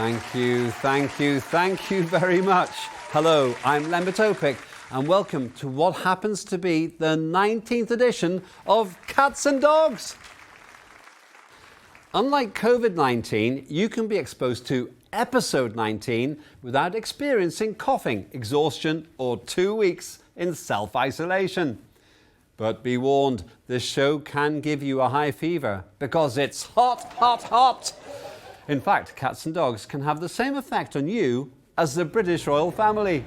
Thank you very much. Hello, I'm Lembit Opik, and welcome to what happens to be the 19th edition of Cats and Dogs. Unlike COVID-19, you can be exposed to episode 19 without experiencing coughing, exhaustion, or 2 weeks in self-isolation. But be warned, this show can give you a high fever because it's hot, hot, hot. In fact, cats and dogs can have the same effect on you as the British royal family.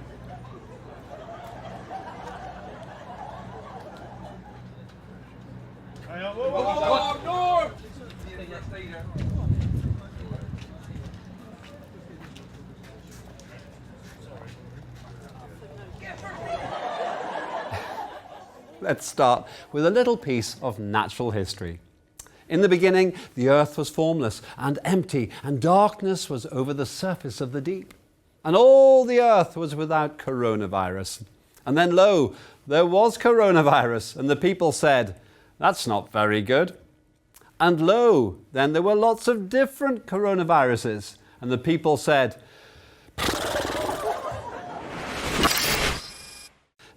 Let's start with a little piece of natural history. In the beginning, the earth was formless and empty, and darkness was over the surface of the deep. And all the earth was without coronavirus. And then, lo, there was coronavirus, and the people said, "That's not very good." And lo, then there were lots of different coronaviruses, and the people said,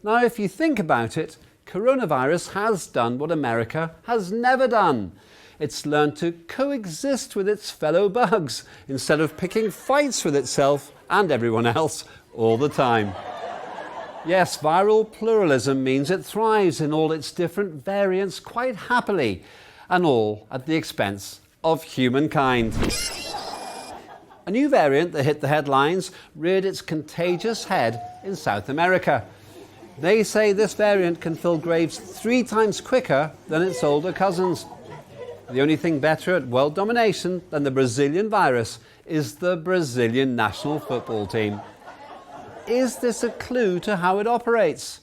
Now, if you think about it, coronavirus has done what America has never done. It's learned to coexist with its fellow bugs instead of picking fights with itself and everyone else all the time. Yes, viral pluralism means it thrives in all its different variants quite happily, and all at the expense of humankind. A new variant that hit the headlines reared its contagious head in South America. They say this variant can fill graves 3 times quicker than its older cousins. The only thing better at world domination than the Brazilian virus is the Brazilian national football team. Is this a clue to how it operates?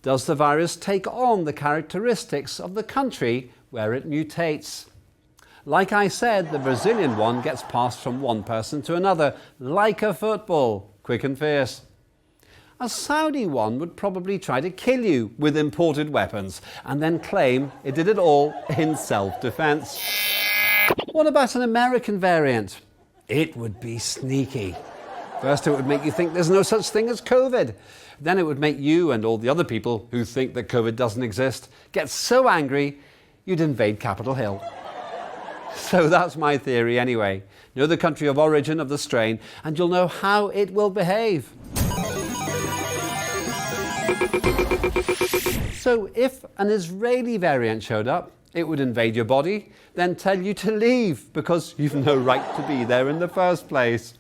Does the virus take on the characteristics of the country where it mutates? Like I said, the Brazilian one gets passed from one person to another, like a football, quick and fierce. A Saudi one would probably try to kill you with imported weapons and then claim it did it all in self-defense. What about an American variant? It would be sneaky. First, it would make you think there's no such thing as COVID. Then it would make you and all the other people who think that COVID doesn't exist get so angry you'd invade Capitol Hill. So that's my theory anyway. Know the country of origin of the strain and you'll know how it will behave. So if an Israeli variant showed up, it would invade your body, then tell you to leave because you've no right to be there in the first place.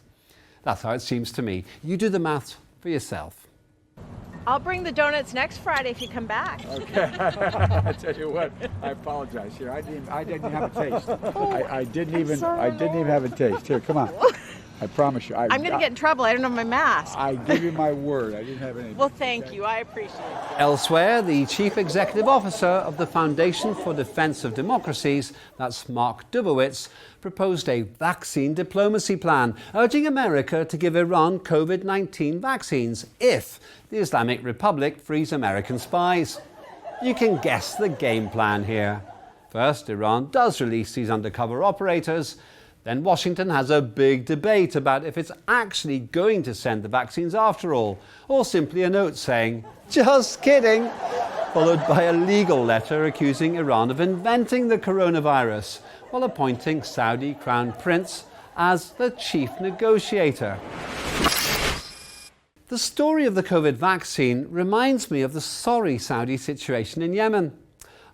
That's how it seems to me. You do the maths for yourself. I'll bring the donuts next Friday if you come back. Okay. I tell you what, I apologize. Here, I didn't have a taste. I didn't even have a taste. Here, come on. I promise you. I'm going to get in trouble. I don't have my mask. I give you my word. I didn't have anything. Well, thank you. I appreciate it. Elsewhere, the Chief Executive Officer of the Foundation for Defence of Democracies, that's Mark Dubowitz, proposed a vaccine diplomacy plan, urging America to give Iran COVID-19 vaccines if the Islamic Republic frees American spies. You can guess the game plan here. First, Iran does release these undercover operators. Then Washington has a big debate about if it's actually going to send the vaccines after all, or simply a note saying, "Just kidding," followed by a legal letter accusing Iran of inventing the coronavirus, while appointing Saudi Crown Prince as the chief negotiator. The story of the COVID vaccine reminds me of the sorry Saudi situation in Yemen.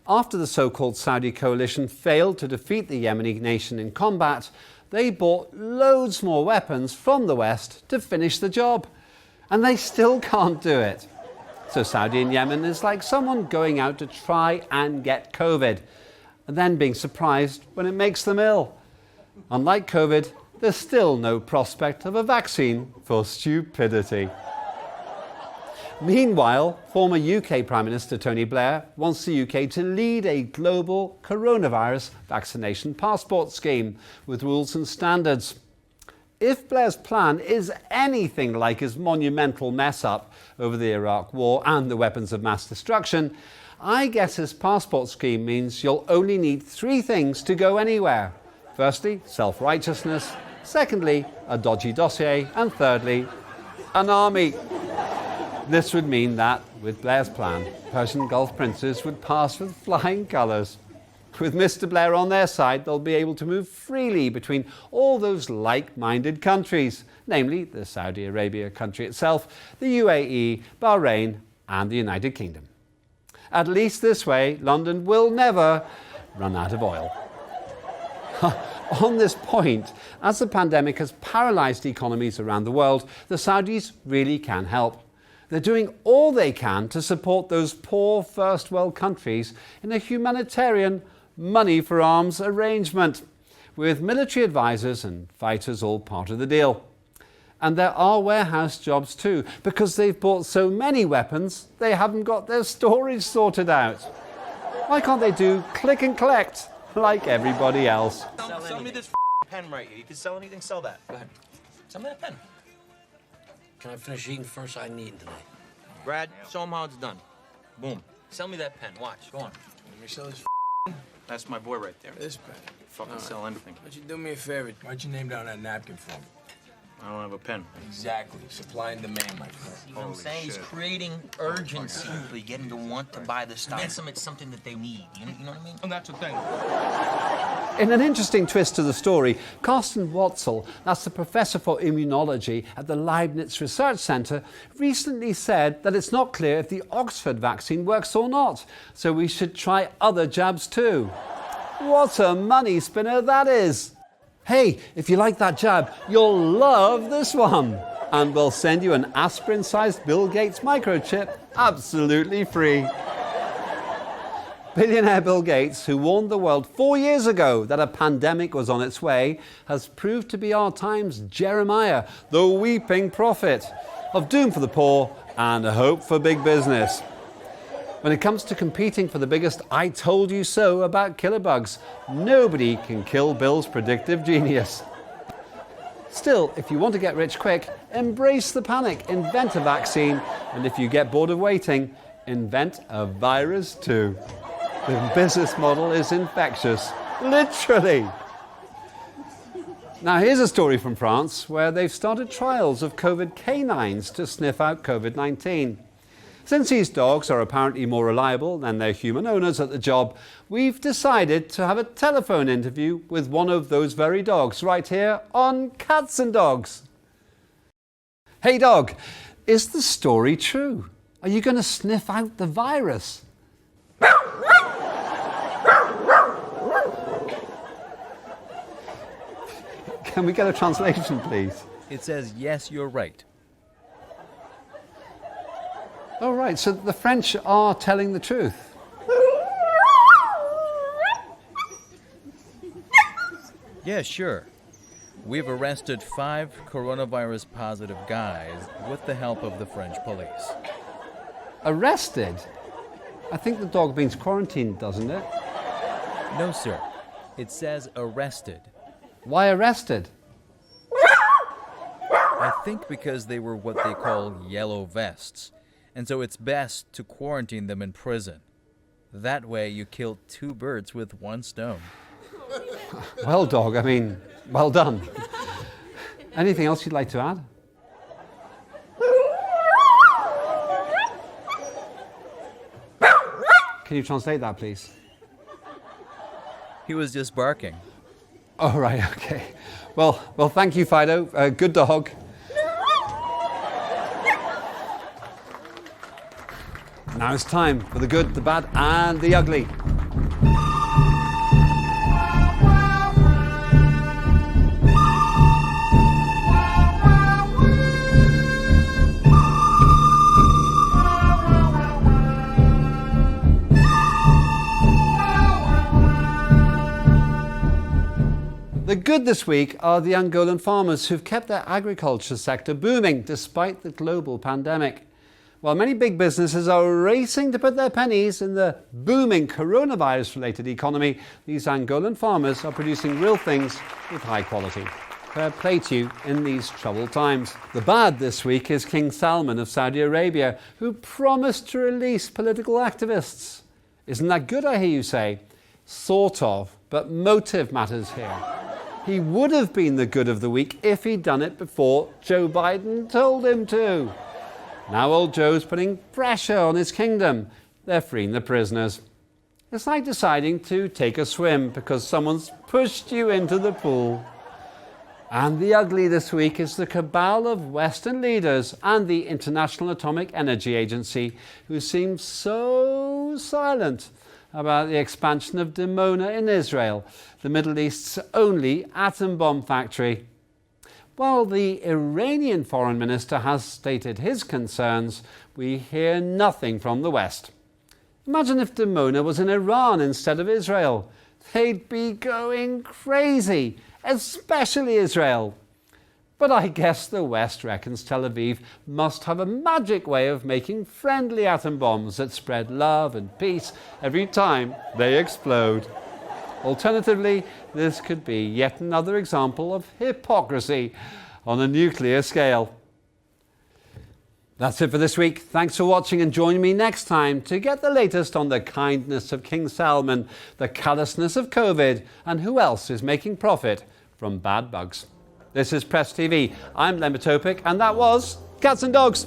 After the so-called Saudi coalition failed to defeat the Yemeni nation in combat, they bought loads more weapons from the West to finish the job. And they still can't do it. So Saudi and Yemen is like someone going out to try and get COVID, and then being surprised when it makes them ill. Unlike COVID, there's still no prospect of a vaccine for stupidity. Meanwhile, former UK Prime Minister Tony Blair wants the UK to lead a global coronavirus vaccination passport scheme with rules and standards. If Blair's plan is anything like his monumental mess-up over the Iraq War and the weapons of mass destruction, I guess his passport scheme means you'll only need 3 things to go anywhere. Firstly, self-righteousness. Secondly, a dodgy dossier. And thirdly, an army. This would mean that, with Blair's plan, Persian Gulf princes would pass with flying colours. With Mr. Blair on their side, they'll be able to move freely between all those like-minded countries, namely the Saudi Arabia country itself, the UAE, Bahrain and the United Kingdom. At least this way, London will never run out of oil. On this point, as the pandemic has paralysed economies around the world, the Saudis really can help. They're doing all they can to support those poor first world countries in a humanitarian money for arms arrangement, with military advisors and fighters all part of the deal. And there are warehouse jobs too, because they've bought so many weapons, they haven't got their storage sorted out. Why can't they do click and collect like everybody else? Sell me this pen right here. You can sell anything, sell that. Go ahead. Sell me that pen. Can I finish eating first? I'm eating tonight. Brad, show him how it's done. Boom. Sell me that pen. Watch. Go on. Let me sell this That's my boy right there. this pen. Fucking sell anything. Why'd you do me a favor? Why'd you name down that napkin for me? I don't have a pen. Exactly. Supply and demand, my friend. You know what I'm saying? He's creating urgency. So you get them to want to buy the stuff. Convince them it's something that they need. You know what I mean? And that's the thing. In an interesting twist to the story, Carsten Watzel, that's the professor for immunology at the Leibniz Research Centre, recently said that it's not clear if the Oxford vaccine works or not, so we should try other jabs too. What a money spinner that is! Hey, if you like that jab, you'll love this one. And we'll send you an aspirin-sized Bill Gates microchip absolutely free. Billionaire Bill Gates, who warned the world 4 years ago that a pandemic was on its way, has proved to be our time's Jeremiah, the weeping prophet of doom for the poor and hope for big business. When it comes to competing for the biggest I told you so about killer bugs, nobody can kill Bill's predictive genius. Still, if you want to get rich quick, embrace the panic, invent a vaccine, and if you get bored of waiting, invent a virus too. The business model is infectious, literally. Now here's a story from France where they've started trials of COVID canines to sniff out COVID-19. Since these dogs are apparently more reliable than their human owners at the job, we've decided to have a telephone interview with one of those very dogs right here on Cats and Dogs. Hey dog, is the story true? Are you going to sniff out the virus? Can we get a translation, please? It says, yes, you're right. Oh, right, so the French are telling the truth. Yeah, sure. We've arrested 5 coronavirus positive guys with the help of the French police. Arrested? I think the dog means quarantined, doesn't it? No, sir. It says arrested. Why arrested? I think because they were what they call yellow vests. And so it's best to quarantine them in prison. That way you kill 2 birds with 1 stone. Well, dog, I mean, well done. Anything else you'd like to add? Can you translate that, please? He was just barking. Oh, right, okay. Well, thank you, Fido. Good dog. Now it's time for the good, the bad, and the ugly. The good this week are the Angolan farmers who've kept their agriculture sector booming despite the global pandemic. While many big businesses are racing to put their pennies in the booming coronavirus-related economy, these Angolan farmers are producing real things with high quality. Fair play to you in these troubled times. The bad this week is King Salman of Saudi Arabia, who promised to release political activists. Isn't that good, I hear you say? Sort of, but motive matters here. He would have been the good of the week if he'd done it before Joe Biden told him to. Now old Joe's putting pressure on his kingdom. They're freeing the prisoners. It's like deciding to take a swim because someone's pushed you into the pool. And the ugly this week is the cabal of Western leaders and the International Atomic Energy Agency, who seem so silent about the expansion of Dimona in Israel, the Middle East's only atom bomb factory. While the Iranian foreign minister has stated his concerns, we hear nothing from the West. Imagine if Dimona was in Iran instead of Israel. They'd be going crazy, especially Israel. But I guess the West reckons Tel Aviv must have a magic way of making friendly atom bombs that spread love and peace every time they explode. Alternatively, this could be yet another example of hypocrisy on a nuclear scale. That's it for this week. Thanks for watching, and join me next time to get the latest on the kindness of King Salman, the callousness of COVID, and who else is making profit from bad bugs. This is Press TV. I'm Lembit Opik, and that was Cats and Dogs.